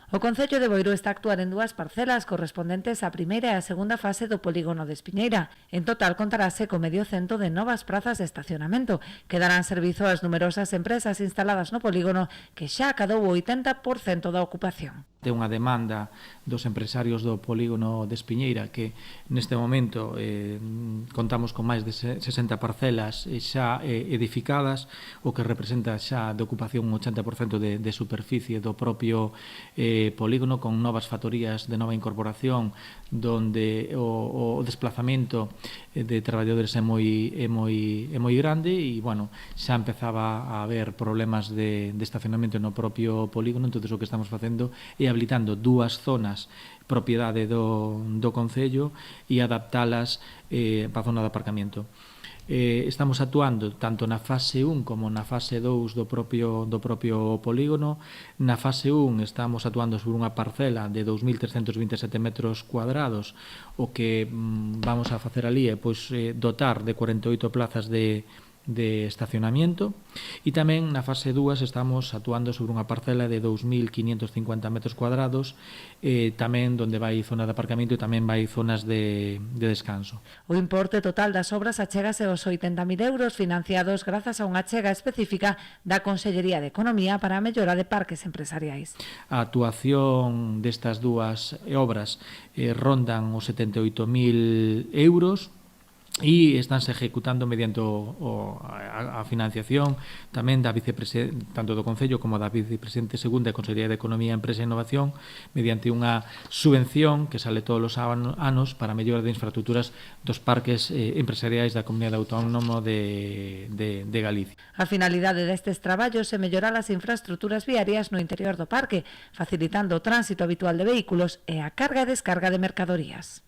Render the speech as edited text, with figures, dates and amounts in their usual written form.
O Concello de Boiro está a actuar en dúas parcelas correspondentes á primeira e á segunda fase do polígono de Espiñeira. En total contarase con medio cento de novas prazas de estacionamento que darán servizo ás numerosas empresas instaladas no polígono que xa acadou o 80% da ocupación. Ten unha demanda dos empresarios do polígono de Espiñeira que neste momento contamos con máis de 60 parcelas xa edificadas, o que representa xa de ocupación un 80% de superficie do propio polígono, con novas factorías de nova incorporación donde o desplazamento de traballadores é moi grande e, bueno, xa empezaba a haber problemas de estacionamento no propio polígono. Entón, o que estamos facendo é habilitando dúas zonas propiedade do Concello e adaptalas para a zona de aparcamiento. Estamos actuando tanto na fase 1 como na fase 2 do propio polígono. Na fase 1 estamos actuando sobre unha parcela de 2.327 metros cuadrados. O que vamos a facer ali é dotar de 48 plazas de estacionamiento, e tamén na fase 2 estamos actuando sobre unha parcela de 2.550 metros cuadrados, tamén onde vai zona de aparcamiento e tamén vai zonas de descanso. O importe total das obras achégase aos 80.000 euros financiados grazas a unha achega específica da Consellería de Economía para a mellora de parques empresariais. A actuación destas dúas obras rondan os 78.000 euros, e estánse ejecutando mediante a financiación tamén da tanto do Concello como da Vicepresidente Segunda e Consellería de Economía, Empresa e Innovación, mediante unha subvención que sale todos os anos para a mellora de infraestructuras dos parques empresariais da Comunidade Autónoma de Galicia. A finalidade destes traballos é mellorar as infraestructuras viarias no interior do parque, facilitando o tránsito habitual de vehículos e a carga e descarga de mercadorías.